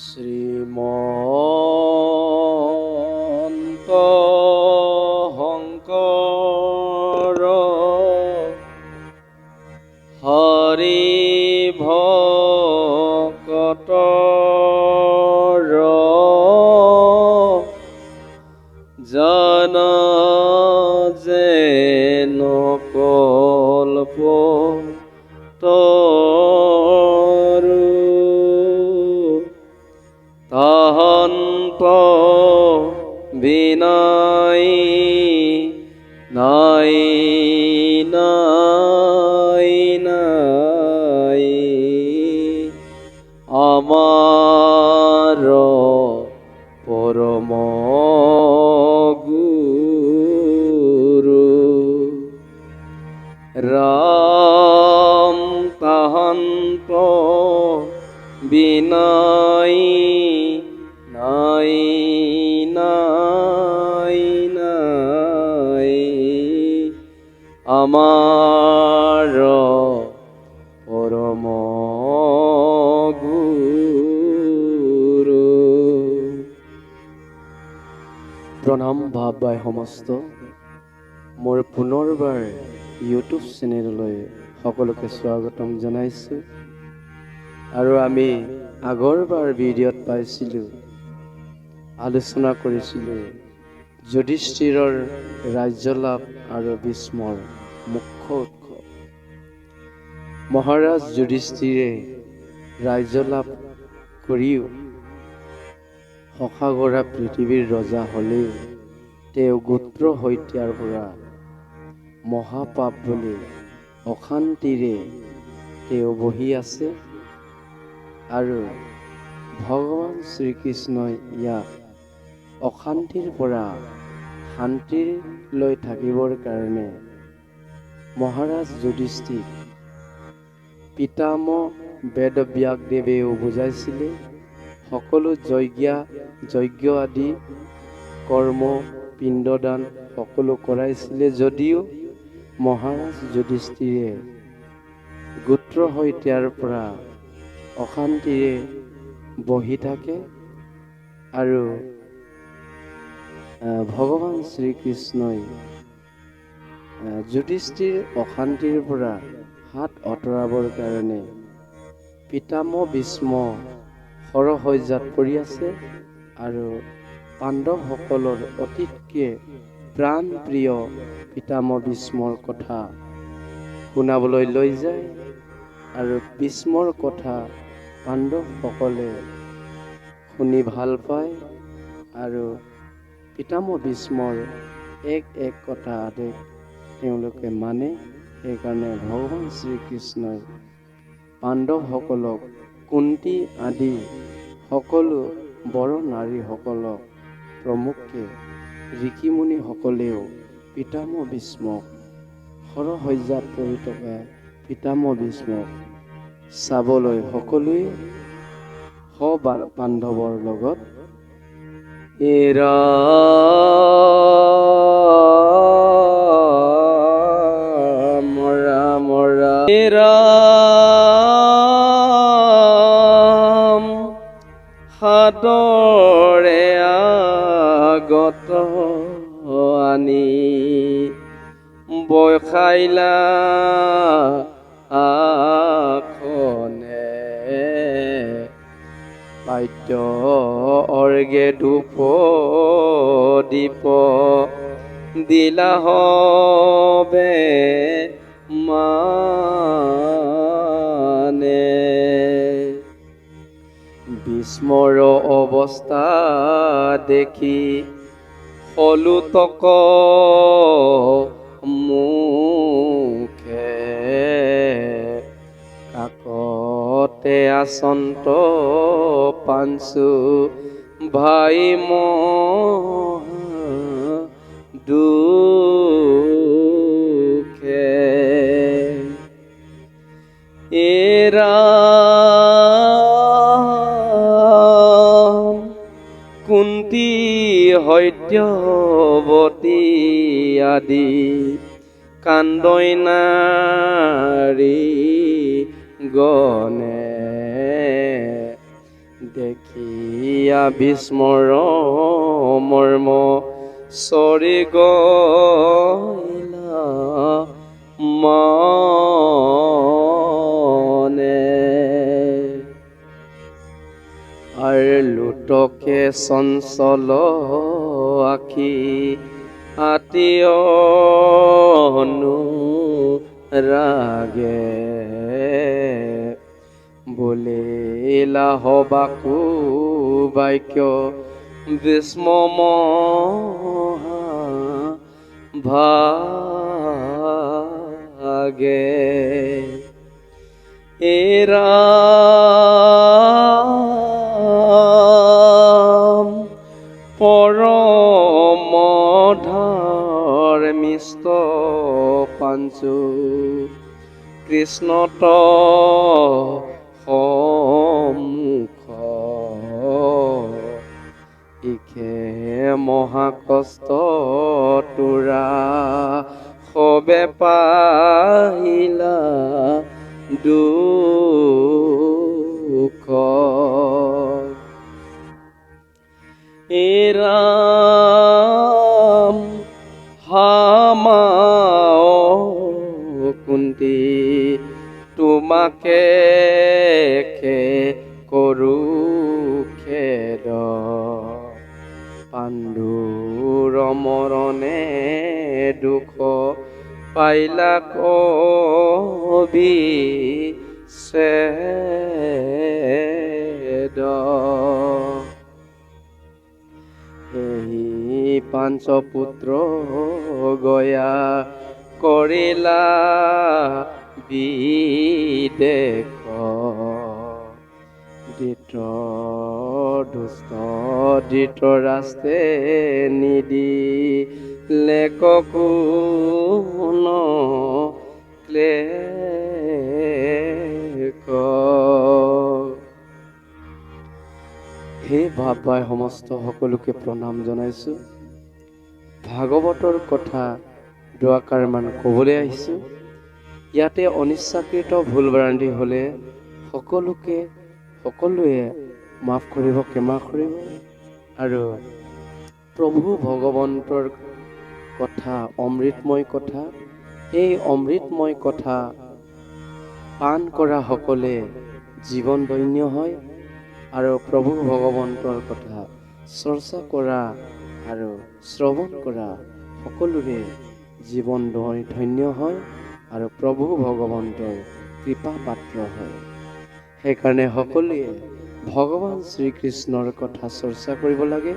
শ্ৰীমন্ত শংকৰ হৰি ভকতৰ জন যেন কল্প তহন্ত বিনয় নাই নাই নাই আমার পরম গুরু রাম তহন্ত বিনয় নাই নাই নাই আমার পরম গুরু। প্ৰণাম ভাৱাই সমস্ত মোৰ পুনৰবাৰ ইউটিউব চেনেললৈ সকলোকে স্বাগতম জনাইছোঁ। আৰু আমি আগৰবাৰ ভিডিঅ'ত পাইছিলোঁ, আলোচনা কৰিছিলোঁ যুধিষ্ঠিৰৰ ৰাজ্যলাভ আৰু ভীষ্মৰ মুখ্য উৎস। মহাৰাজ যুধিষ্ঠিৰে ৰাজ্যলাভ কৰিও শশাগৰা পৃথিৱীৰ ৰজা হ'লেও তেওঁ গোত্ৰ হত্যাৰ পৰা মহাপাপ বুলি অশান্তিৰে তেওঁ বহি আছে। আৰু ভগৱান শ্ৰীকৃষ্ণই ইয়াক অশান্তিৰ পৰা শান্তিলৈ থাকিবৰ কাৰণে মহাৰাজ যুধিষ্ঠিৰ পিতামহ বেদব্যাসদেৱেও বুজাইছিলে। সকলো যজ্ঞ আদি কৰ্ম পিণ্ডদান সকলো কৰাইছিলে, যদিও মহাৰাজ যুধিষ্ঠিৰে গোত্ৰ হত্যাৰ পৰা অশান্তিৰে বহি থাকে। আৰু ভগৱান শ্ৰীকৃষ্ণই যুধিষ্ঠিৰ অশান্তিৰ পৰা হাত আঁতৰাবৰ কাৰণে পিতামহ ভীষ্ম শৰশয্যাত পৰি আছে। আৰু পাণ্ডৱসকলৰ অতিতকে প্ৰাণ প্ৰিয় পিতামহ ভীষ্মৰ কথা শুনাবলৈ লৈ যায়। আৰু ভীষ্মৰ কথা পাণ্ডৱসকলে শুনি ভাল পায়। আৰু পিতামহ ভীষ্মৰ এক কথা আদেশ তেওঁলোকে মানে। সেইকাৰণে ভগৱান শ্ৰীকৃষ্ণই পাণ্ডৱসকলক, কুন্তি আদি সকলো বৰ নাৰীসকলক প্ৰমুখ্যে ঋষিমুনিসকলেও পিতামহ ভীষ্মক শৰশয্যাত পৰি থকা পিতামহ ভীষ্মক চাবলৈ সকলোৱে পাণ্ডৱৰ লগত ৰাম ৰাম ৰাম হাতৰে আগত আনি বৈখাইলা বাদ্য অৰ্গে ধূপ দীপ দিলা হবে মানে। ভীষ্মৰ অৱস্থা দেখি হলুতক মুখে কাকতে আচন্ত পাঞ্চু ভাই দুখে কুন্তি সত্যৱতী আদি কান্দই নাৰী গণে দেখিয়া বিস্মৰ মৰ্ম চৰি গইলা মনে। আৰ লুটকে চঞ্চল আখি অনুৰাগে বলিলা হবাকু বাক্য বিস্ম মহা ভাগে। এৰাম পৰম ধৰ্মিষ্ঠ পাঞ্চু কৃষ্ণত সমুখ ইখে মহাকষ্ট তোৰা সবে পাহিলা দুখ। এৰাম হামাও কুন্তি তোমাকে কৰো খেদ পাণ্ডুৰ মৰণে দুখ পাইলা কবি ছেদ। এই পাঞ্চপুত্ৰ গয়া কৰিলা বিদেশ ধৃত দুষ্ট ধৃতৰাষ্ট্ৰে নিদিলে ককুন ক্লেশ। হে ভাই সমস্ত সকলোকে প্ৰণাম জনাইছোঁ। ভাগৱতৰ কথা দুআষাৰমান ক'বলৈ আহিছোঁ। ইয়াতে অনিচ্ছাকৃত ভুল ভ্ৰান্তি হ'লে সকলোৱে মাফ কৰিব, ক্ষমা কৰিব। আৰু প্ৰভু ভগৱন্তৰ কথা অমৃতময় কথা, এই অমৃতময় কথা পান কৰা সকলে জীৱন ধন্য হয়। আৰু প্ৰভু ভগৱন্তৰ কথা চৰ্চা কৰা আৰু শ্ৰৱণ কৰা সকলোৰে জীৱন ধন্য হয় আৰু প্ৰভু ভগৱন্তৰ কৃপা পাত্ৰ হয়। সেইকাৰণে সকলোৱে ভগৱান শ্ৰীকৃষ্ণৰ কথা চৰ্চা কৰিব লাগে।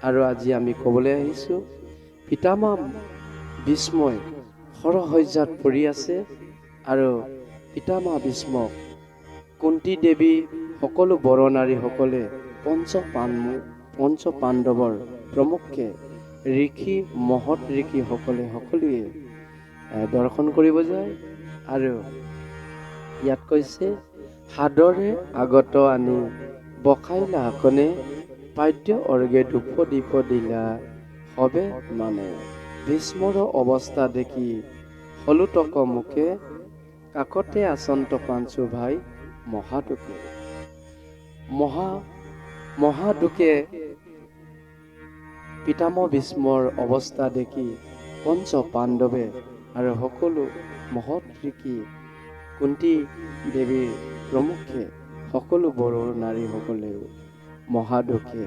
আৰু আজি আমি ক'বলৈ আহিছোঁ, পিতামহ ভীষ্মই সৰসজ্জাত পৰি আছে আৰু পিতামহ ভীষ্মক কুন্তী দেৱী সকলো বৰ নাৰীসকলে পঞ্চ পাণ্ডৱৰ প্ৰমুখে ঋষি মহৎ ঋষিসকলে সকলোৱে দৰ্শন কৰিব যায়। আৰু ইয়াত কৈছে, সাদৰে আগত আনি বখাইলা হাকনে পাদ্য অৰ্গে ধূপ দীপ দিলা হবে মানে। ভীষ্মৰ অৱস্থা দেখি হলুটক মুখে কাকতে আচন্ত পাঞ্চু ভাই মহাদুখে পিতামহ ভীষ্মৰ অৱস্থা দেখি পঞ্চ পাণ্ডৱে আৰু সকলো মহৎ ঋষি কুন্তী দেৱীৰ প্ৰমুখে সকলো বৰ নাৰীসকলেও মহাদুখে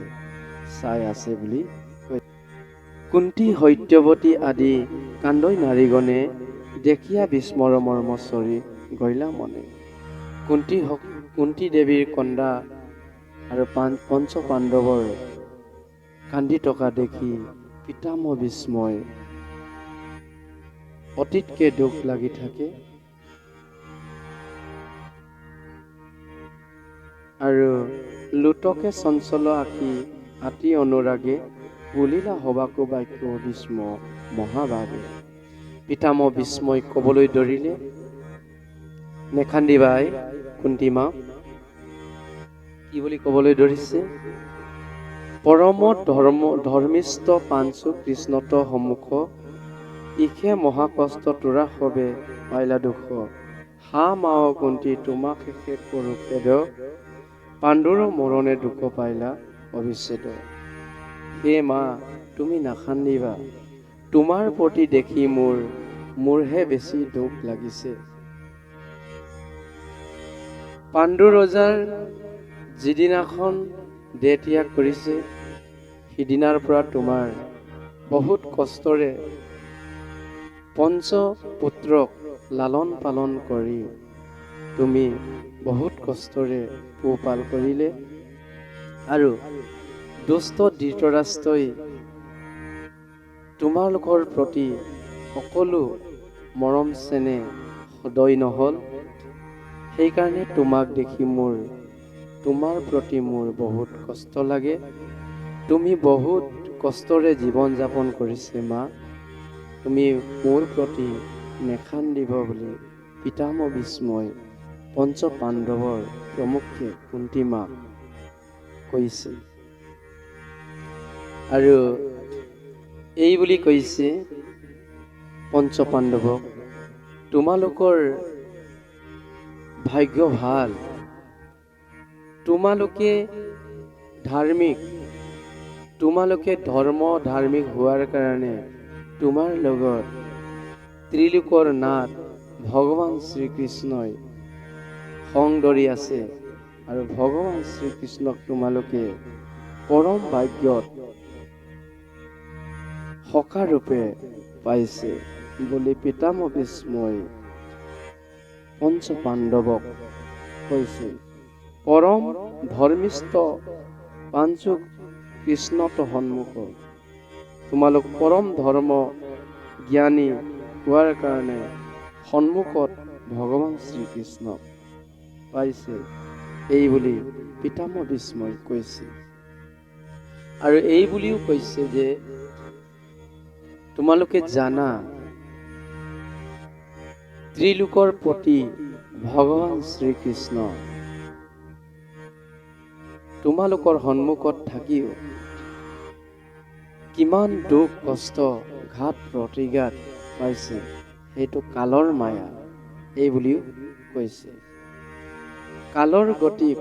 চাই আছে বুলি কৈ। কুন্তী সত্যৱতী আদি কান্দৈ নাৰীগণে দেখিয়া ভীষ্মৰ মৰ্মচৰি গইলা মনে। কুন্তী দেৱীৰ কন্দা আৰু পঞ্চ পাণ্ডৱৰ কান্দি থকা দেখি পিতামহ ভীষ্মই অতীতকে দুখ লাগি থাকে। আৰু লুটকে চঞ্চল আখি আতি অনুৰাগে বুলিলা হবাকু বাক্য ভীষ্ম মহাভাগে। পিতামহ ভীষ্মই ক'বলৈ ধৰিলে, নেখান্দিবাই কুন্তী মা। কি বুলি ক'বলৈ ধৰিছে? পৰম ধৰ্মিষ্ঠ পাঞ্চু কৃষ্ণত সন্মুখ ইখে মহাকষ্ট তোৰা সবে পাইলা দুখ। হা মাও কুন্তী তোমাক শেষে কৰো খেদ পাণ্ডুৰ মৰণে দুখ পাইলা অবিচ্ছেদ। হে মা তুমি নাখান্দিবা, তোমাৰ প্ৰতি দেখি মোৰহে বেছি দুখ লাগিছে। পাণ্ডু ৰজাৰ যিদিনাখন দেহ ত্যাগ কৰিছে, সিদিনাৰ পৰা তোমাৰ বহুত কষ্টৰে পঞ্চপুত্ৰক লালন পালন কৰি তুমি বহুত কষ্টৰে পোহপাল কৰিলে, আৰু দুষ্ট ধৃতৰাষ্ট্ৰই তোমালোকৰ প্ৰতি সকলো মৰম চেনেহ সদয় নহল। সেইকাৰণে তোমাক দেখি তোমাৰ প্ৰতি মোৰ বহুত কষ্ট লাগে। তুমি বহুত কষ্টৰে জীৱন যাপন কৰিছে মা, তুমি মোৰ প্ৰতি নেখান্দিব বুলি পিতামহ ভীষ্মই পঞ্চ পাণ্ডৱৰ প্ৰমুখ্যে কুন্তী মাক কৈছে। আৰু এই বুলি কৈছে পঞ্চ পাণ্ডৱক, তোমালোকৰ ভাগ্য ভাল, তোমালোকে ধাৰ্মিক হোৱাৰ কাৰণে তোমাৰ লগত ত্ৰিলোকৰ নাথ ভগৱান শ্ৰীকৃষ্ণই সংগ ধৰি আছে, আৰু ভগৱান শ্ৰীকৃষ্ণক তোমালোকে পৰম ভাগ্যত সখা ৰূপে পাইছে বুলি পিতামহ ভীষ্মই পঞ্চ পাণ্ডৱক কৈছে। পৰম ধৰ্মিষ্ঠ পাঞ্চু কৃষ্ণত সন্মুখ, তোমালোক পৰম ধৰ্ম জ্ঞানী হোৱাৰ কাৰণে সন্মুখত ভগৱান শ্ৰীকৃষ্ণক পাইছে, এই বুলি পিতামহ ভীষ্মই কৈছে। আৰু এই বুলিও কৈছে যে তোমালোকে জানা ত্ৰিলোকৰ পতি ভগৱান শ্ৰীকৃষ্ণ তোমালোকৰ সন্মুখত থাকিও কিমান দুখ কষ্ট ঘাত প্ৰতিঘাত পাইছে, সেইটো কালৰ মায়া, এই বুলিও কৈছে। কালৰ গতিক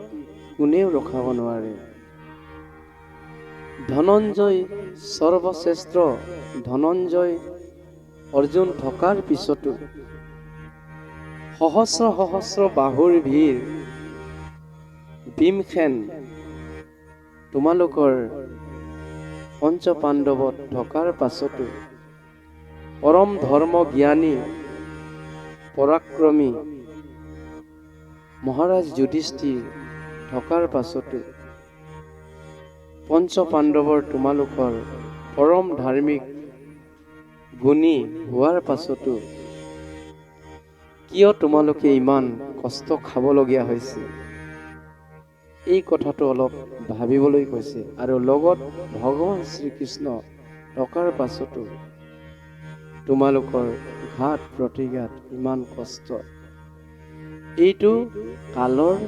কোনেও ৰখাব নোৱাৰে। ধনঞ্জয় সৰ্বশ্ৰেষ্ঠ ধনঞ্জয় অৰ্জুন থকাৰ পিছতো সহস্ৰ সহস্ৰ বাহুৰ ভিৰ ভীমসেন তোমালোকৰ পঞ্চ পাণ্ডৱত থকাৰ পাছতো পৰম ধৰ্ম জ্ঞানী পৰাক্ৰমী মহাৰাজ যুধিষ্ঠিৰ থকাৰ পাছতো পঞ্চ পাণ্ডৱৰ তোমালোকৰ পৰম ধাৰ্মিক গুণী হোৱাৰ পাছতো কিয় তোমালোকে ইমান কষ্ট খাবলগীয়া হৈছে, এই কথাটো অলপ ভাবিবলৈ কৈছে। আৰু লগত ভগৱান শ্ৰীকৃষ্ণ থকাৰ পাছতো তোমালোকৰ ঘাত প্ৰতিঘাত ইমান কষ্ট, এইটো কালৰ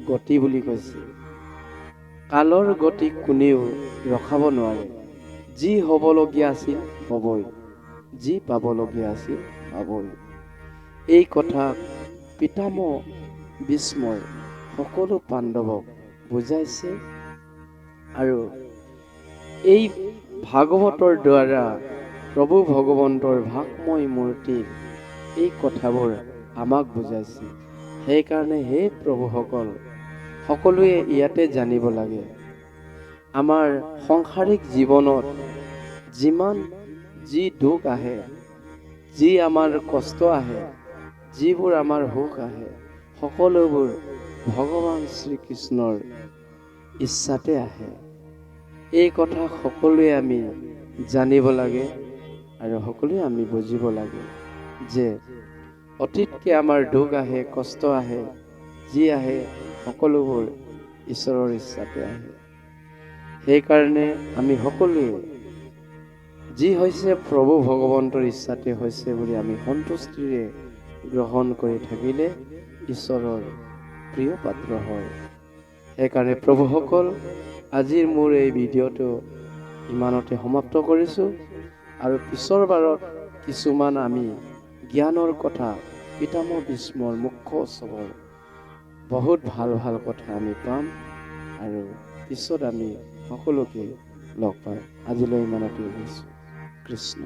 গতি বুলি কৈছে। কালৰ গতি কোনেও ৰখাব নোৱাৰে। যি হ'বলগীয়া আছিল হ'বই, যি পাবলগীয়া আছিল পাবই। এই কথা পিতামহ ভীষ্মই সকলো পাণ্ডৱক বুজাইছে। আৰু এই ভাগৱতৰ দ্বাৰা প্ৰভু ভগৱন্তৰ ভাগময় মূৰ্তিৰ এই কথাবোৰ আমাক বুজাইছে। সেইকাৰণে হে প্ৰভুসকল, সকলোৱে ইয়াতে জানিব লাগে, আমাৰ সংসাৰিক জীৱনত যি দুখ আহে, যি আমাৰ কষ্ট আহে, যিবোৰ আমাৰ সুখ আহে, সকলোবোৰ ভগৱান শ্ৰীকৃষ্ণৰ ইচ্ছাতে আহে। এই কথা সকলোৱে আমি জানিব লাগে আৰু সকলোৱে আমি বুজিব লাগে যে অতীতকে আমাৰ দুখ আহে, কষ্ট আহে, যি আহে সকলোবোৰ ঈশ্বৰৰ ইচ্ছাতে আহে। সেইকাৰণে আমি সকলোৱে যি হৈছে প্ৰভু ভগৱন্তৰ ইচ্ছাতে হৈছে বুলি আমি সন্তুষ্টিৰে গ্ৰহণ কৰি থাকিলে ঈশ্বৰৰ প্ৰিয় পাত্ৰ হয়। সেইকাৰণে প্ৰভুসকল, আজিৰ মোৰ এই ভিডিঅ'টো ইমানতে সমাপ্ত কৰিছোঁ। আৰু পিছৰ বাৰত কিছুমান আমি জ্ঞানৰ কথা পিতামহ ভীষ্মৰ মুখ্য উৎসৱৰ বহুত ভাল ভাল কথা আমি পাম আৰু পিছত আমি সকলোকে লগ পাম। আজিলৈ ইমানতে এৰিছোঁ। কৃষ্ণ।